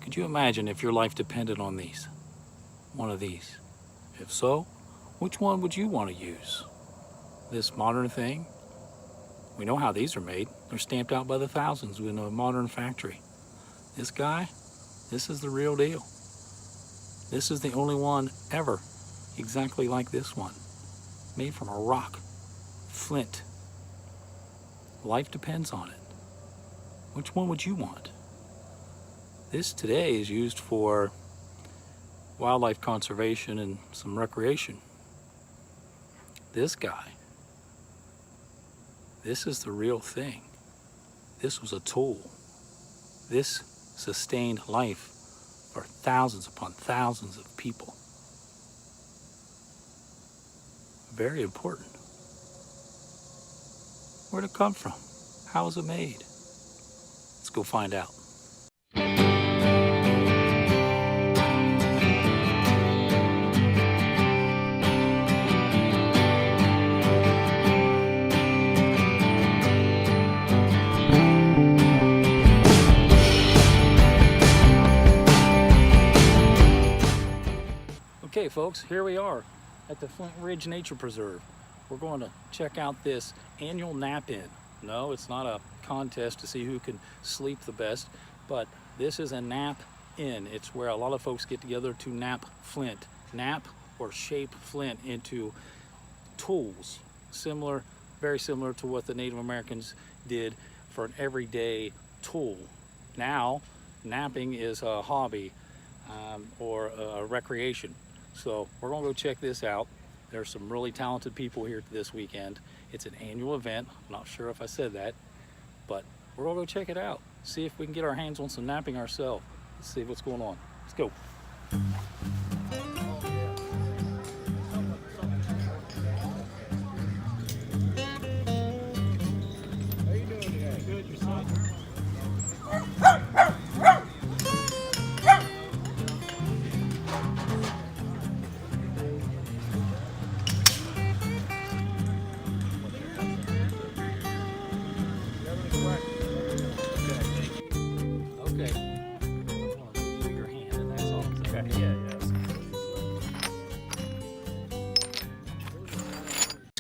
Could you imagine if your life depended on these? One of these. If so, which one would you want to use? This modern thing? We know how these are made. They're stamped out by the thousands in a modern factory. This guy, this is the real deal. This is the only one ever exactly like this one. Made from a rock, flint. Life depends on it. Which one would you want? This today is used for wildlife conservation and some recreation. This guy, this is the real thing. This was a tool. This sustained life for thousands upon thousands of people. Very important. Where'd it come from? How was it made? Let's go find out. Okay folks, here we are at the Flint Ridge Nature Preserve. We're going to check out this annual Knap-In. No, it's not a contest to see who can sleep the best, but this is a Knap-In. It's where a lot of folks get together to knap flint. Knap or shape flint into tools. Similar, very similar to what the Native Americans did for an everyday tool. Now, knapping is a hobby or a recreation. So we're gonna go check this out. There's some really talented people here this weekend. It's an annual event. I'm not sure if I said that, but we're gonna go check it out. See if we can get our hands on some knapping ourselves. Let's see what's going on. Let's go. How you doing today? Good, yourself?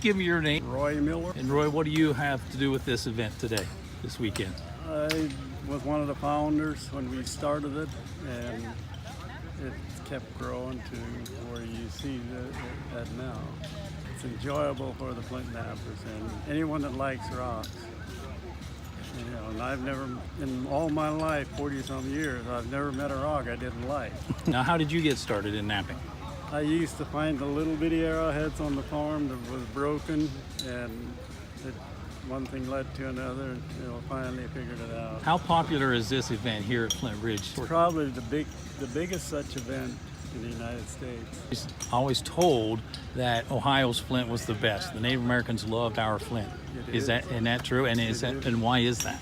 Give me your name. Roy Miller. And Roy, what do you have to do with this event today, this weekend? I was one of the founders when we started it, and it kept growing to where you see that now. It's enjoyable for the flint knappers and anyone that likes rocks. You know, and I've never, in all my life, 40-some years, I've never met a rock I didn't like. Now, how did you get started in knapping? I used to find the little bitty arrowheads on the farm that was broken, and one thing led to another, and finally figured it out. How popular is this event here at Flint Ridge? It's probably the biggest such event in the United States. It's always told that Ohio's flint was the best. The Native Americans loved our flint. Is that true? And and why is that?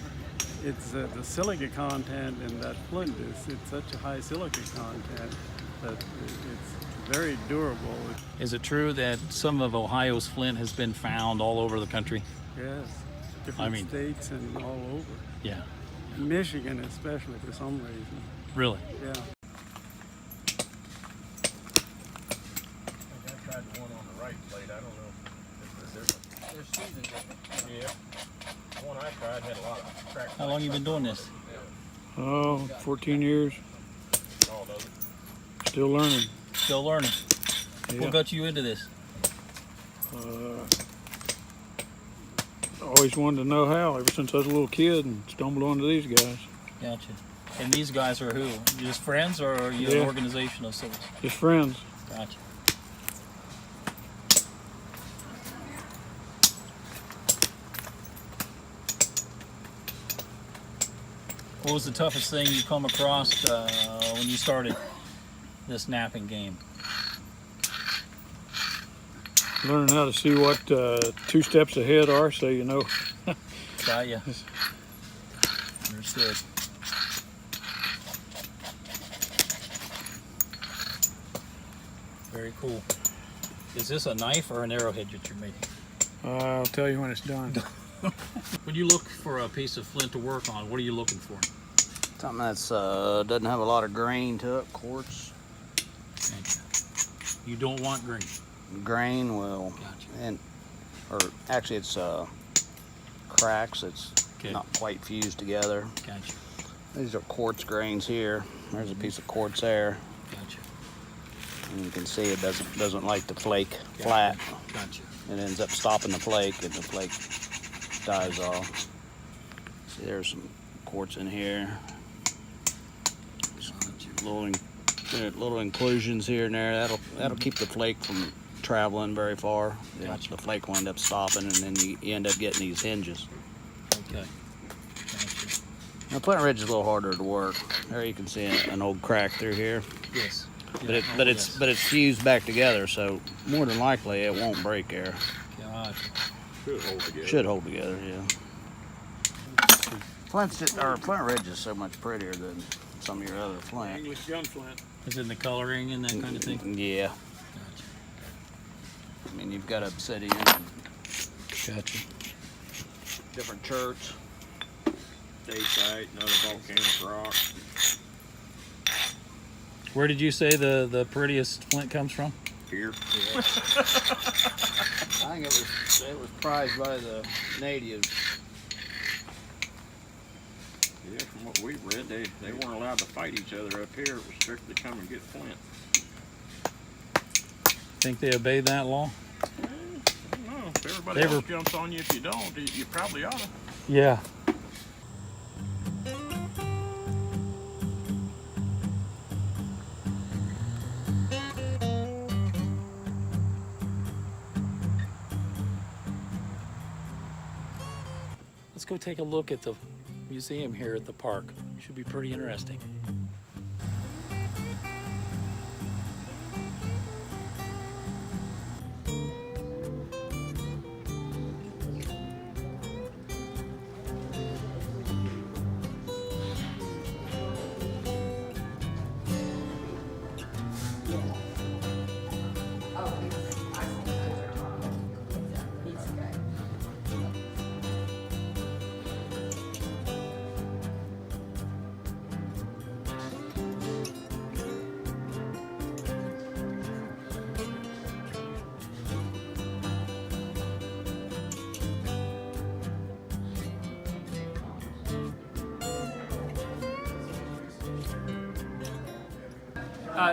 It's the silica content in that flint it's such a high silica content that it's very durable. Is it true that some of Ohio's flint has been found all over the country? Yes, different states and all over. Yeah. Michigan especially for some reason. Really? Yeah. I tried the one on the right plate. I don't know if it's different. There's season different. Yeah. The one I tried had a lot of cracks. How long you been doing this? Oh, 14 years. All those. Still learning. Still learning. Yeah. What got you into this? Always wanted to know how ever since I was a little kid and stumbled onto these guys. Gotcha. And these guys are who? You just friends, or are you an organization of sorts? Just friends. Gotcha. What was the toughest thing you come across when you started this knapping game? Learning how to see what 2 steps ahead are, so you know. Got ya. Understood. Very cool. Is this a knife or an arrowhead that you're making? I'll tell you when it's done. When you look for a piece of flint to work on, what are you looking for? Something that's doesn't have a lot of grain to it. Quartz. You don't want green. Grain will, Gotcha. or actually it's cracks. It's Okay. not quite fused together. Gotcha. These are quartz grains here. There's a piece of quartz there. Gotcha. And you can see it doesn't like to flake flat. Gotcha. It ends up stopping the flake, and the flake dies off. See, there's some quartz in here. Little inclusions here and there. That'll keep the flake from traveling very far. Gotcha. The flake will end up stopping, and then you end up getting these hinges. Okay. Gotcha. Now, Flint Ridge is a little harder to work. There you can see an old crack through here. Yes. But it's fused back together, so more than likely it won't break there. Gotcha. Should hold together. Yeah. Flint Ridge is so much prettier than some of your other flint. English gun flint. Is it in the coloring and that kind of thing? Yeah. Gotcha. I mean, you've got obsidian and Gotcha. different church. Dacite, another volcanic rock. Where did you say the prettiest flint comes from? Here. I think it was prized by the natives. Yeah, from what we've read, they weren't allowed to fight each other up here. It was strictly come and get flint. Think they obey that law? I don't know. If everybody They else were- jumps on you if you don't, you probably ought to. Yeah. Let's go take a look at the museum here at the park. Should be pretty interesting.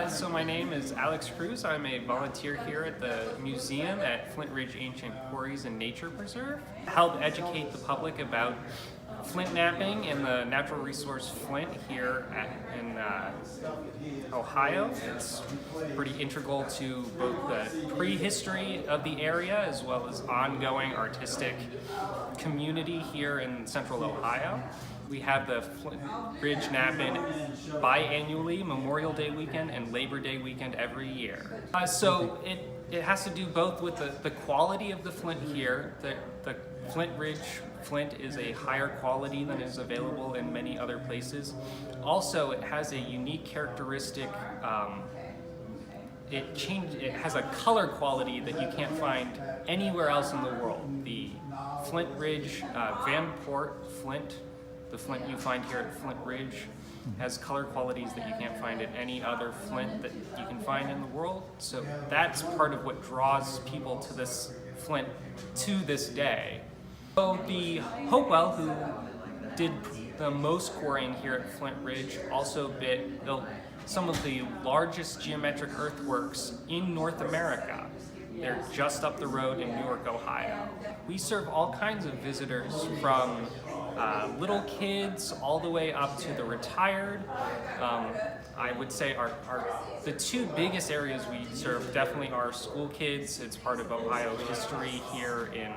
So my name is Alex Cruz. I'm a volunteer here at the museum at Flint Ridge Ancient Quarries and Nature Preserve. Help educate the public about flint knapping and the natural resource flint here in Ohio. It's pretty integral to both the prehistory of the area as well as ongoing artistic community here in central Ohio. We have the Flint Ridge Knap-In biannually, Memorial Day weekend and Labor Day weekend every year. So it has to do both with the quality of the flint here. The Flint Ridge flint is a higher quality than is available in many other places. Also, it has a unique characteristic. It has a color quality that you can't find anywhere else in the world. The Flint Ridge Vanport flint, the flint you find here at Flint Ridge, has color qualities that you can't find at any other flint that you can find in the world. So that's part of what draws people to this flint to this day. So the Hopewell, who did the most quarrying here at Flint Ridge, also built some of the largest geometric earthworks in North America. They're just up the road in Newark, Ohio. We serve all kinds of visitors, from little kids all the way up to the retired. I would say the two biggest areas we serve definitely are school kids. It's part of Ohio history here in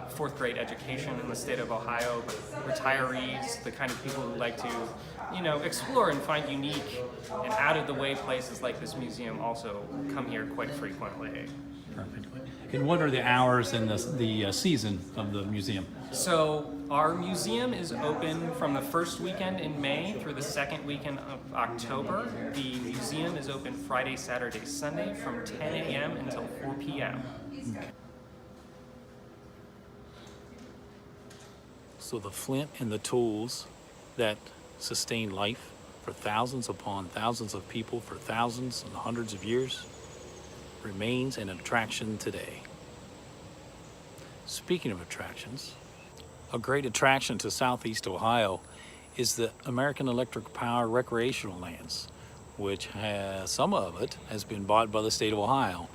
fourth grade education in the state of Ohio. Retirees, the kind of people who like to, explore and find unique and out of the way places like this museum also come here quite frequently. Perfectly. And what are the hours and the season of the museum? So our museum is open from the first weekend in May through the second weekend of October. The museum is open Friday, Saturday, Sunday from 10 a.m. until 4 p.m. Okay. So the flint and the tools that sustain life for thousands upon thousands of people for thousands and hundreds of years remains an attraction today. Speaking of attractions, a great attraction to Southeast Ohio is the American Electric Power Recreational Lands, which has, some of it has been bought by the state of Ohio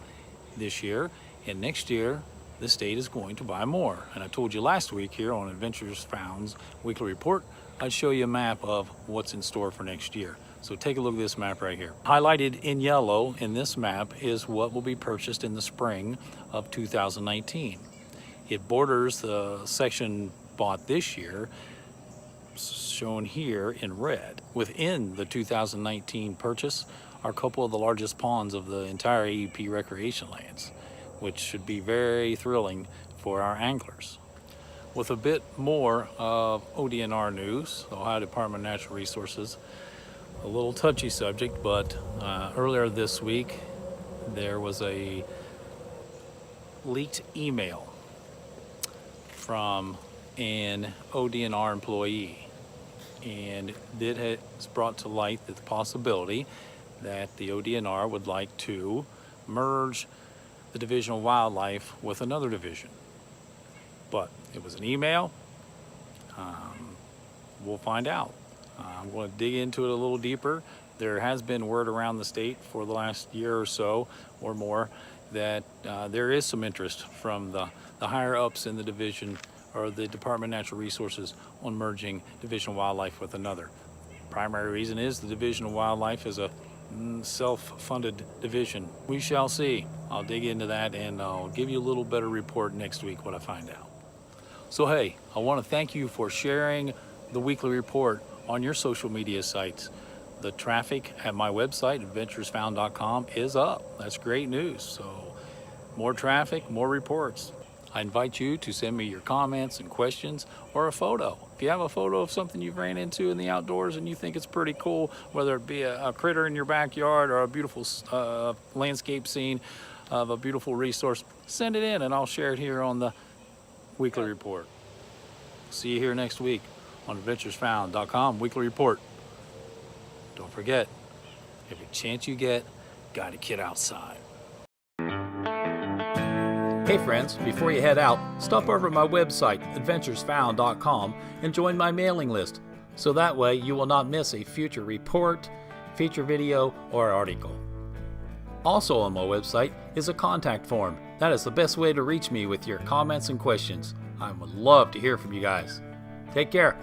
this year, and next year the state is going to buy more. And I told you last week here on Adventures Found's weekly report, I'd show you a map of what's in store for next year. So take a look at this map right here. Highlighted in yellow in this map is what will be purchased in the spring of 2019. It borders the section bought this year, shown here in red. Within the 2019 purchase are a couple of the largest ponds of the entire AEP Recreation Lands, which should be very thrilling for our anglers. With a bit more of ODNR news, Ohio Department of Natural Resources, a little touchy subject, but earlier this week there was a leaked email from an ODNR employee, and it has brought to light the possibility that the ODNR would like to merge the Division of Wildlife with another division. But it was an email. We'll find out. I'm going to dig into it a little deeper. There has been word around the state for the last year or so or more that there is some interest from the higher ups in the division or the Department of Natural Resources on merging Division of Wildlife with another. Primary reason is the Division of Wildlife is a self-funded division. We shall see. I'll dig into that and I'll give you a little better report next week what I find out. So hey, I want to thank you for sharing the weekly report on your social media sites. The traffic at my website, adventuresfound.com, is up. That's great news. So more traffic, more reports. I invite you to send me your comments and questions or a photo. If you have a photo of something you've ran into in the outdoors and you think it's pretty cool, whether it be a critter in your backyard or a beautiful landscape scene of a beautiful resource, send it in and I'll share it here on the weekly report. See you here next week on adventuresfound.com weekly report. Don't forget, every chance you get, gotta get outside. Hey friends, before you head out, stop over at my website, adventuresfound.com, and join my mailing list, so that way you will not miss a future report, feature video, or article. Also on my website is a contact form. That is the best way to reach me with your comments and questions. I would love to hear from you guys. Take care.